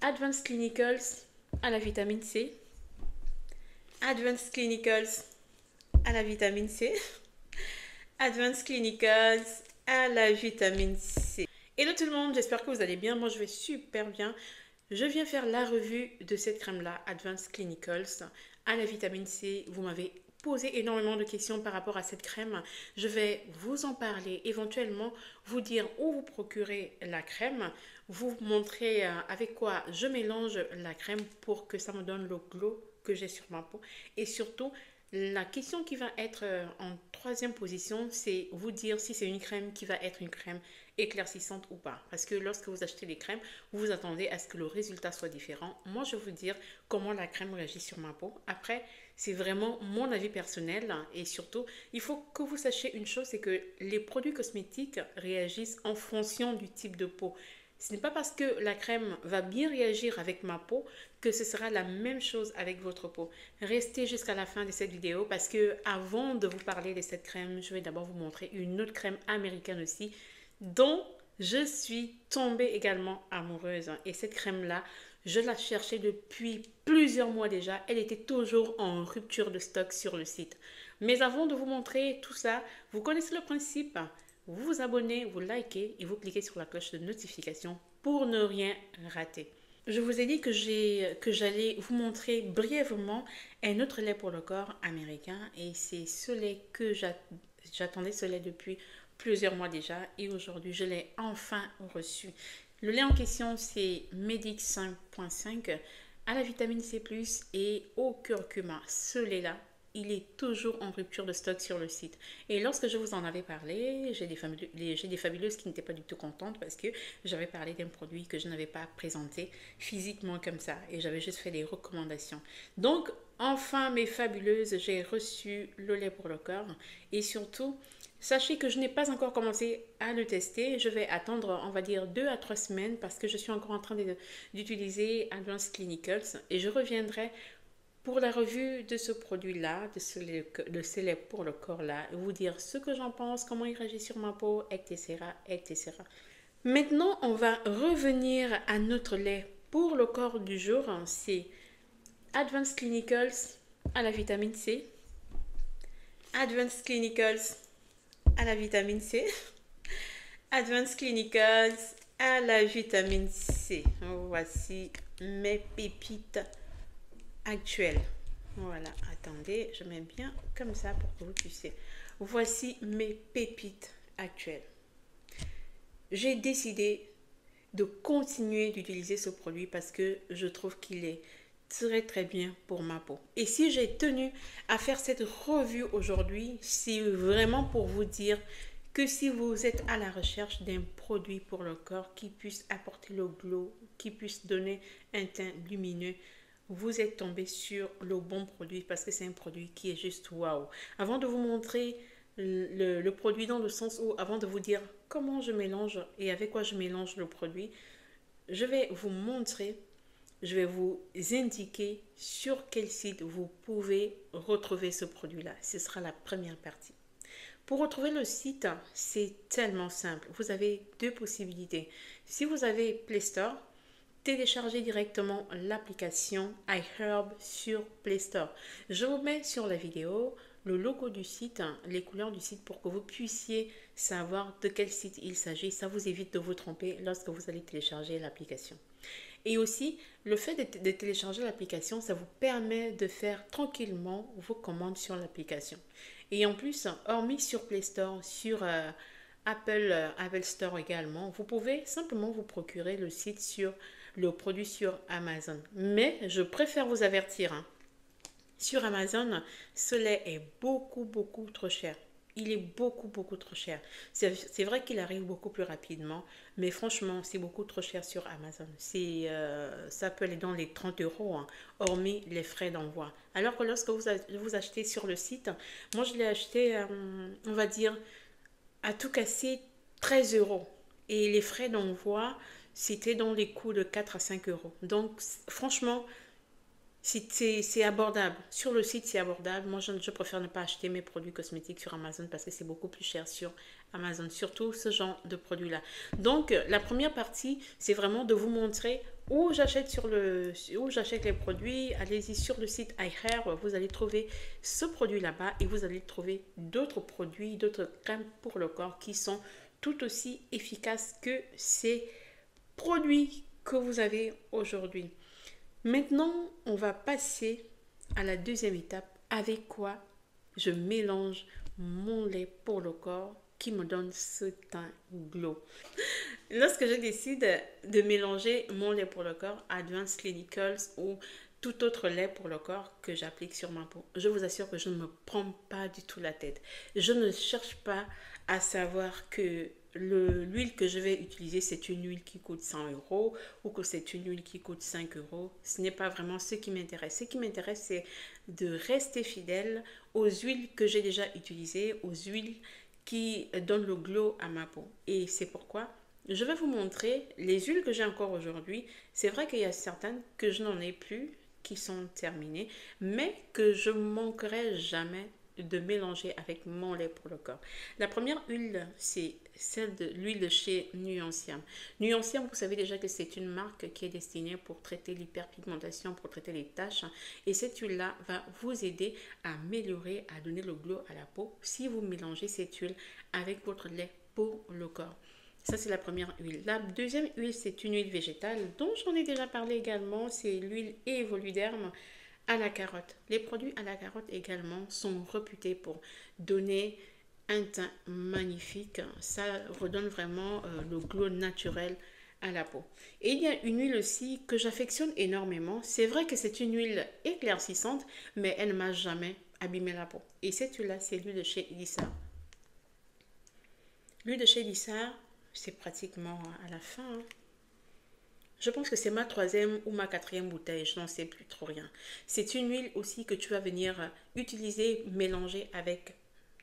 Advanced Clinicals à la vitamine C. Advanced Clinicals à la vitamine C. Advanced Clinicals à la vitamine C. Hello tout le monde, j'espère que vous allez bien. Moi je vais super bien. Je viens faire la revue de cette crème-là, Advanced Clinicals à la vitamine C. Vous m'avez posé énormément de questions par rapport à cette crème. Je vais vous en parler, éventuellement vous dire où vous procurez la crème, vous montrer avec quoi je mélange la crème pour que ça me donne le glow que j'ai sur ma peau. Et surtout, la question qui va être en troisième position, c'est vous dire si c'est une crème qui va être une crème éclaircissante ou pas. Parce que lorsque vous achetez les crèmes, vous attendez à ce que le résultat soit différent. Moi, je vais vous dire comment la crème réagit sur ma peau. Après, c'est vraiment mon avis personnel. Et surtout, il faut que vous sachiez une chose, c'est que les produits cosmétiques réagissent en fonction du type de peau. Ce n'est pas parce que la crème va bien réagir avec ma peau que ce sera la même chose avec votre peau. Restez jusqu'à la fin de cette vidéo parce que avant de vous parler de cette crème, je vais d'abord vous montrer une autre crème américaine aussi dont je suis tombée également amoureuse. Et cette crème-là, je la cherchais depuis plusieurs mois déjà. Elle était toujours en rupture de stock sur le site. Mais avant de vous montrer tout ça, vous connaissez le principe. Vous vous abonnez, vous likez et vous cliquez sur la cloche de notification pour ne rien rater. Je vous ai dit que j'allais vous montrer brièvement un autre lait pour le corps américain et c'est ce lait que j'attendais ce lait depuis plusieurs mois déjà et aujourd'hui je l'ai enfin reçu. Le lait en question c'est Medix 5.5 à la vitamine C+, et au curcuma. Ce lait-là, il est toujours en rupture de stock sur le site. Et lorsque je vous en avais parlé, j'ai des fabuleuses qui n'étaient pas du tout contentes parce que j'avais parlé d'un produit que je n'avais pas présenté physiquement comme ça. Et j'avais juste fait des recommandations. Donc, enfin, mes fabuleuses, j'ai reçu le lait pour le corps. Et surtout, sachez que je n'ai pas encore commencé à le tester. Je vais attendre, on va dire, 2 à 3 semaines parce que je suis encore en train d'utiliser Advanced Clinicals. Et je reviendrai pour la revue de ce produit-là, de ce lait pour le corps-là, vous dire ce que j'en pense, comment il réagit sur ma peau, etc., etc. Maintenant, on va revenir à notre lait pour le corps du jour. C'est Advanced Clinicals à la vitamine C. Advanced Clinicals à la vitamine C. Advanced Clinicals à la vitamine C. Voici mes pépites actuelles. Voilà, attendez, je mets bien comme ça pour que vous puissiez. Voici mes pépites actuelles. J'ai décidé de continuer d'utiliser ce produit parce que je trouve qu'il est très très bien pour ma peau. Et si j'ai tenu à faire cette revue aujourd'hui, c'est vraiment pour vous dire que si vous êtes à la recherche d'un produit pour le corps qui puisse apporter le glow, qui puisse donner un teint lumineux, vous êtes tombé sur le bon produit parce que c'est un produit qui est juste waouh. Avant de vous montrer le produit dans le sens où, avant de vous dire comment je mélange et avec quoi je mélange le produit, je vais vous montrer, je vais vous indiquer sur quel site vous pouvez retrouver ce produit-là. Ce sera la première partie. Pour retrouver le site, c'est tellement simple. Vous avez deux possibilités. Si vous avez Play Store, téléchargez directement l'application iHerb sur Play Store. Je vous mets sur la vidéo le logo du site, les couleurs du site pour que vous puissiez savoir de quel site il s'agit. Ça vous évite de vous tromper lorsque vous allez télécharger l'application. Et aussi, le fait de télécharger l'application, ça vous permet de faire tranquillement vos commandes sur l'application. Et en plus, hormis sur Play Store, sur Apple Store également, vous pouvez simplement vous procurer le produit sur Amazon. Mais je préfère vous avertir, hein, sur Amazon, ce lait est beaucoup trop cher. Il est beaucoup trop cher. C'est vrai qu'il arrive beaucoup plus rapidement, mais franchement, c'est beaucoup trop cher sur Amazon. Ça peut aller dans les 30 euros, hein, hormis les frais d'envoi. Alors que lorsque vous achetez sur le site, moi je l'ai acheté, on va dire, à tout casser 13 euros. Et les frais d'envoi, c'était dans les coûts de 4 à 5 euros. Donc, franchement, C'est abordable. Sur le site, c'est abordable. Moi, je préfère ne pas acheter mes produits cosmétiques sur Amazon parce que c'est beaucoup plus cher sur Amazon, surtout ce genre de produits-là. Donc, la première partie, c'est vraiment de vous montrer où j'achète les produits. Allez-y sur le site iHair, vous allez trouver ce produit là-bas et vous allez trouver d'autres produits, d'autres crèmes pour le corps qui sont tout aussi efficaces que ces produits que vous avez aujourd'hui. Maintenant, on va passer à la deuxième étape. Avec quoi je mélange mon lait pour le corps qui me donne ce teint glow. Lorsque je décide de mélanger mon lait pour le corps, Advanced Clinicals ou tout autre lait pour le corps que j'applique sur ma peau, je vous assure que je ne me prends pas du tout la tête. Je ne cherche pas à savoir que l'huile que je vais utiliser, c'est une huile qui coûte 100 € ou que c'est une huile qui coûte 5 €. Ce n'est pas vraiment ce qui m'intéresse. Ce qui m'intéresse, c'est de rester fidèle aux huiles que j'ai déjà utilisées, aux huiles qui donnent le glow à ma peau. Et c'est pourquoi je vais vous montrer les huiles que j'ai encore aujourd'hui. C'est vrai qu'il y a certaines que je n'en ai plus, qui sont terminées, mais que je manquerai jamais de mélanger avec mon lait pour le corps. La première huile, c'est celle de l'huile de chez Nuanciam. Nuanciam, vous savez déjà que c'est une marque qui est destinée pour traiter l'hyperpigmentation, pour traiter les taches. Et cette huile-là va vous aider à améliorer, à donner le glow à la peau si vous mélangez cette huile avec votre lait pour le corps. Ça, c'est la première huile. La deuxième huile, c'est une huile végétale dont j'en ai déjà parlé également. C'est l'huile Evoluderm à la carotte. Les produits à la carotte également sont réputés pour donner un teint magnifique. Ça redonne vraiment le glow naturel à la peau. Et il y a une huile aussi que j'affectionne énormément. C'est vrai que c'est une huile éclaircissante, mais elle ne m'a jamais abîmé la peau. Et cette huile-là, c'est l'huile de chez Elisa. L'huile de chez Elisa, c'est pratiquement à la fin. Je pense que c'est ma troisième ou ma quatrième bouteille, je n'en sais plus trop rien. C'est une huile aussi que tu vas venir utiliser, mélanger avec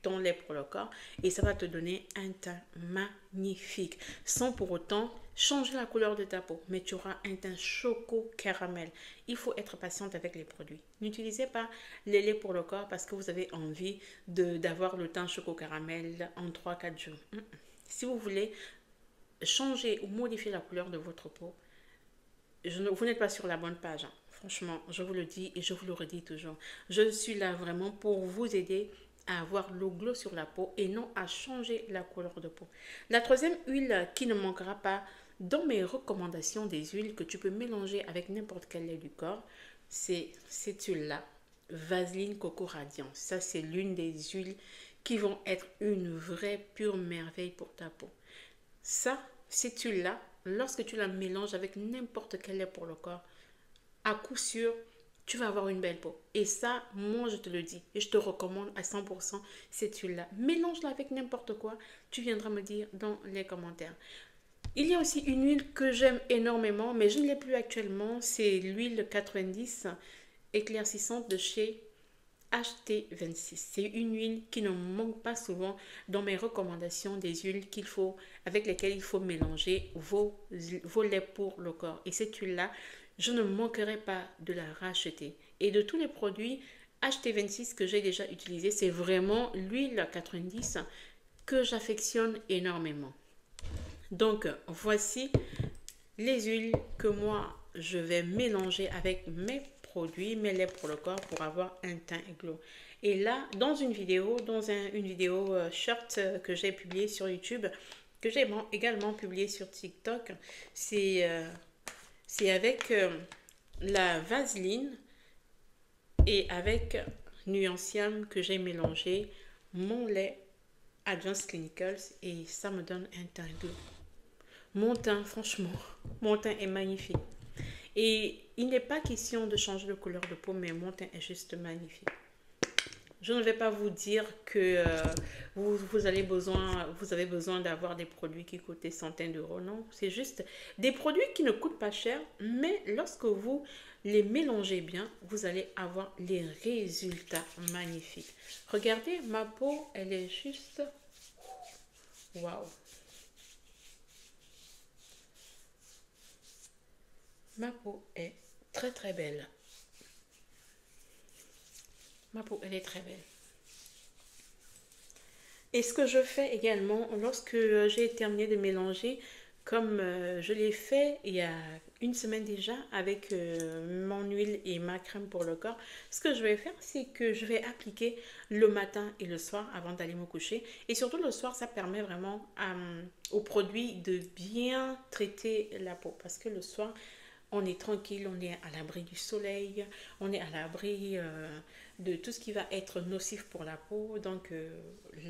ton lait pour le corps et ça va te donner un teint magnifique sans pour autant changer la couleur de ta peau, mais tu auras un teint choco caramel. Il faut être patiente avec les produits. N'utilisez pas les laits pour le corps parce que vous avez envie d'avoir le teint choco caramel en 3-4 jours. Si vous voulez changer ou modifier la couleur de votre peau, vous n'êtes pas sur la bonne page. Franchement, je vous le dis et je vous le redis toujours. Je suis là vraiment pour vous aider à avoir le glow sur la peau et non à changer la couleur de peau. La troisième huile qui ne manquera pas dans mes recommandations des huiles que tu peux mélanger avec n'importe quel lait du corps, c'est cette huile-là, Vaseline Coco Radiant. Ça, c'est l'une des huiles qui vont être une vraie pure merveille pour ta peau. Ça, cette huile-là, lorsque tu la mélanges avec n'importe quel lait pour le corps, à coup sûr, tu vas avoir une belle peau. Et ça, moi, je te le dis. Et je te recommande à 100% cette huile-là. Mélange-la avec n'importe quoi. Tu viendras me dire dans les commentaires. Il y a aussi une huile que j'aime énormément, mais je ne l'ai plus actuellement. C'est l'huile 90 éclaircissante de chez HT26. C'est une huile qui ne manque pas souvent dans mes recommandations des huiles avec lesquelles il faut mélanger vos laits pour le corps. Et cette huile-là, je ne manquerai pas de la racheter. Et de tous les produits HT26 que j'ai déjà utilisés, c'est vraiment l'huile 90 que j'affectionne énormément. Donc, voici les huiles que moi, je vais mélanger avec mes produits, mes laits pour le corps pour avoir un teint glow. Et là, dans une vidéo, une vidéo short que j'ai publiée sur YouTube, que j'ai également publiée sur TikTok, c'est avec la Vaseline et avec Nuanciam que j'ai mélangé mon lait Advanced Clinicals et ça me donne un teint glow. Mon teint, franchement, mon teint est magnifique. Et il n'est pas question de changer de couleur de peau, mais mon teint est juste magnifique. Je ne vais pas vous dire que vous avez besoin d'avoir des produits qui coûtent des centaines d'euros. Non, c'est juste des produits qui ne coûtent pas cher, mais lorsque vous les mélangez bien, vous allez avoir les résultats magnifiques. Regardez, ma peau, elle est juste... Waouh! Ma peau est très très belle. Ma peau, elle est très belle. Et ce que je fais également, lorsque j'ai terminé de mélanger, comme je l'ai fait il y a une semaine déjà avec mon huile et ma crème pour le corps, ce que je vais faire, c'est que je vais appliquer le matin et le soir avant d'aller me coucher. Et surtout le soir, ça permet vraiment au produit de bien traiter la peau. Parce que le soir, on est tranquille, on est à l'abri du soleil, on est à l'abri de tout ce qui va être nocif pour la peau. Donc,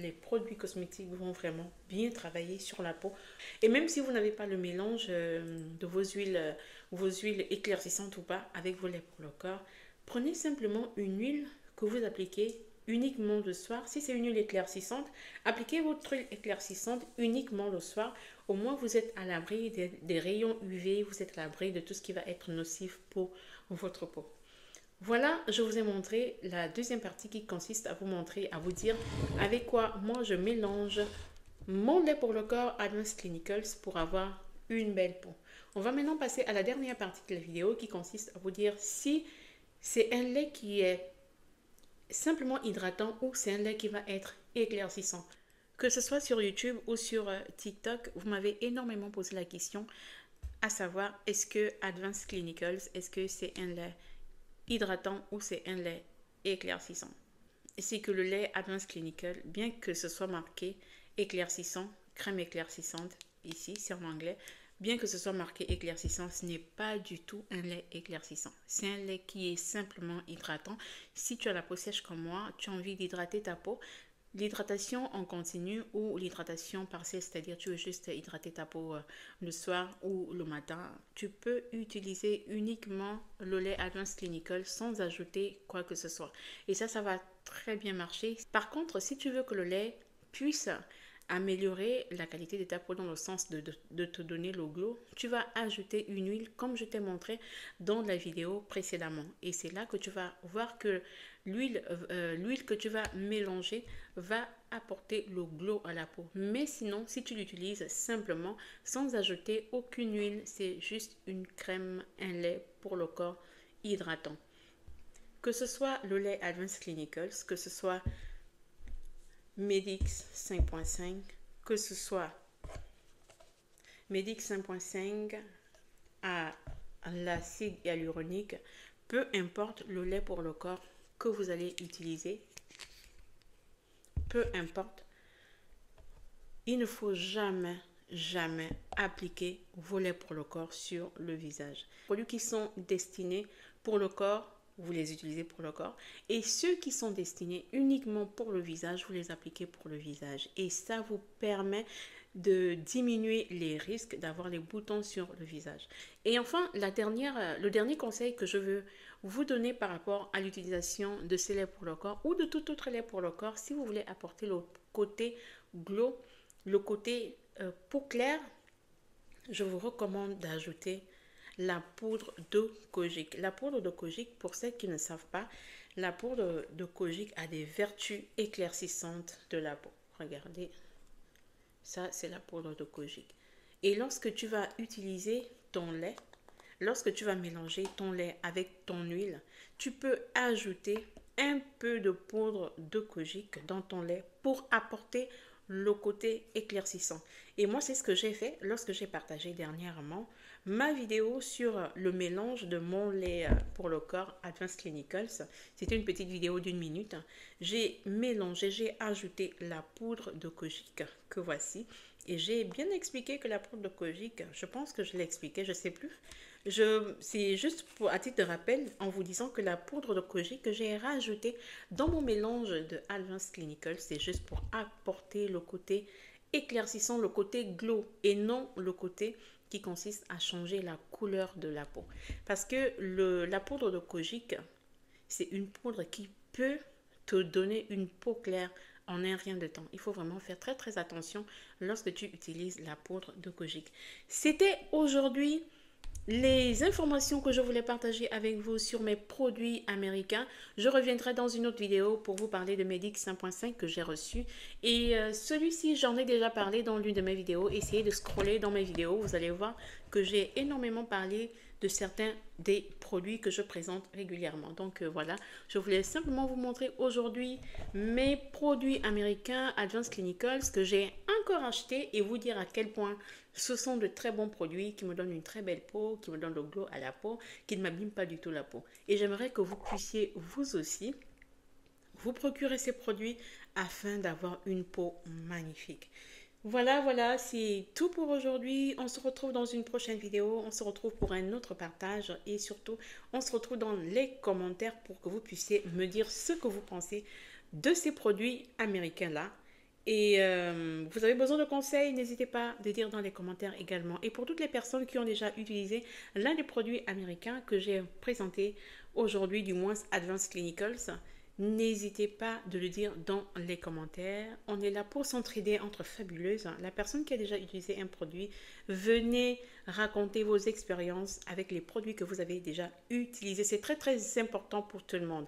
les produits cosmétiques vont vraiment bien travailler sur la peau. Et même si vous n'avez pas le mélange de vos huiles éclaircissantes ou pas avec vos laits pour le corps, prenez simplement une huile que vous appliquez uniquement le soir. Si c'est une huile éclaircissante, appliquez votre huile éclaircissante uniquement le soir. Au moins, vous êtes à l'abri des rayons UV, vous êtes à l'abri de tout ce qui va être nocif pour votre peau. Voilà, je vous ai montré la deuxième partie qui consiste à vous montrer, à vous dire avec quoi moi je mélange mon lait pour le corps Advanced Clinicals pour avoir une belle peau. On va maintenant passer à la dernière partie de la vidéo qui consiste à vous dire si c'est un lait qui est simplement hydratant ou c'est un lait qui va être éclaircissant. Que ce soit sur YouTube ou sur TikTok, vous m'avez énormément posé la question à savoir est-ce que Advanced Clinicals, est-ce que c'est un lait hydratant ou c'est un lait éclaircissant. C'est que le lait Advanced Clinical, bien que ce soit marqué éclaircissant, crème éclaircissante, ici c'est en anglais, bien que ce soit marqué éclaircissant, ce n'est pas du tout un lait éclaircissant. C'est un lait qui est simplement hydratant. Si tu as la peau sèche comme moi, tu as envie d'hydrater ta peau, l'hydratation en continu ou l'hydratation partielle, c'est-à-dire tu veux juste hydrater ta peau le soir ou le matin, tu peux utiliser uniquement le lait Advanced Clinical sans ajouter quoi que ce soit. Et ça va très bien marcher. Par contre, si tu veux que le lait puisse améliorer la qualité de ta peau dans le sens de te donner le glow, tu vas ajouter une huile comme je t'ai montré dans la vidéo précédemment. Et c'est là que tu vas voir que l'huile que tu vas mélanger va apporter le glow à la peau. Mais sinon, si tu l'utilises simplement sans ajouter aucune huile, c'est juste une crème, un lait pour le corps hydratant. Que ce soit le lait Advanced Clinicals, que ce soit Medix 5.5, que ce soit Medix 5.5 à l'acide hyaluronique, peu importe le lait pour le corps que vous allez utiliser, peu importe, il ne faut jamais appliquer vos laits pour le corps sur le visage. Les produits qui sont destinés pour le corps, vous les utilisez pour le corps. Et ceux qui sont destinés uniquement pour le visage, vous les appliquez pour le visage. Et ça vous permet de diminuer les risques d'avoir les boutons sur le visage. Et enfin, le dernier conseil que je veux vous donner par rapport à l'utilisation de ces laits pour le corps ou de tout autre lait pour le corps, si vous voulez apporter le côté glow, le côté peau claire, je vous recommande d'ajouter la poudre de kojic. La poudre de kojic, pour celles qui ne savent pas, la poudre de kojic a des vertus éclaircissantes de la peau. Regardez, ça c'est la poudre de kojic. Et lorsque tu vas utiliser ton lait, lorsque tu vas mélanger ton lait avec ton huile, tu peux ajouter un peu de poudre de kojic dans ton lait pour apporter le côté éclaircissant. Et moi, c'est ce que j'ai fait lorsque j'ai partagé dernièrement ma vidéo sur le mélange de mon lait pour le corps Advanced Clinicals. C'était une petite vidéo d'1 minute. J'ai mélangé, j'ai ajouté la poudre de kojic que voici. Et j'ai bien expliqué que la poudre de kojic, je pense que je l'ai expliqué, je ne sais plus. C'est juste à titre de rappel en vous disant que la poudre de kojic que j'ai rajoutée dans mon mélange de Advanced Clinicals, c'est juste pour apporter le côté éclaircissant, le côté glow et non le côté qui consiste à changer la couleur de la peau. Parce que la poudre de kojic, c'est une poudre qui peut te donner une peau claire en un rien de temps. Il faut vraiment faire très attention lorsque tu utilises la poudre de kojic. C'était aujourd'hui les informations que je voulais partager avec vous sur mes produits américains. Je reviendrai dans une autre vidéo pour vous parler de Medix 5.5 que j'ai reçu. Et celui-ci, j'en ai déjà parlé dans l'une de mes vidéos. Essayez de scroller dans mes vidéos. Vous allez voir que j'ai énormément parlé de certains des produits que je présente régulièrement. Donc voilà, je voulais simplement vous montrer aujourd'hui mes produits américains Advanced Clinicals que j'ai encore achetés et vous dire à quel point ce sont de très bons produits qui me donnent une très belle peau, qui me donnent le glow à la peau, qui ne m'abîment pas du tout la peau. Et j'aimerais que vous puissiez vous aussi vous procurer ces produits afin d'avoir une peau magnifique. Voilà, c'est tout pour aujourd'hui. On se retrouve dans une prochaine vidéo. On se retrouve pour un autre partage et surtout, on se retrouve dans les commentaires pour que vous puissiez me dire ce que vous pensez de ces produits américains-là. Et vous avez besoin de conseils, n'hésitez pas de dire dans les commentaires également. Et pour toutes les personnes qui ont déjà utilisé l'un des produits américains que j'ai présenté aujourd'hui, du moins Advanced Clinicals, n'hésitez pas de le dire dans les commentaires. On est là pour s'entraider entre fabuleuses. La personne qui a déjà utilisé un produit, venez raconter vos expériences avec les produits que vous avez déjà utilisés. C'est très important pour tout le monde.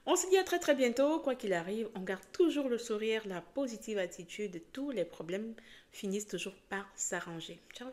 On se dit à très bientôt. Quoi qu'il arrive, on garde toujours le sourire, la positive attitude. Tous les problèmes finissent toujours par s'arranger. Ciao.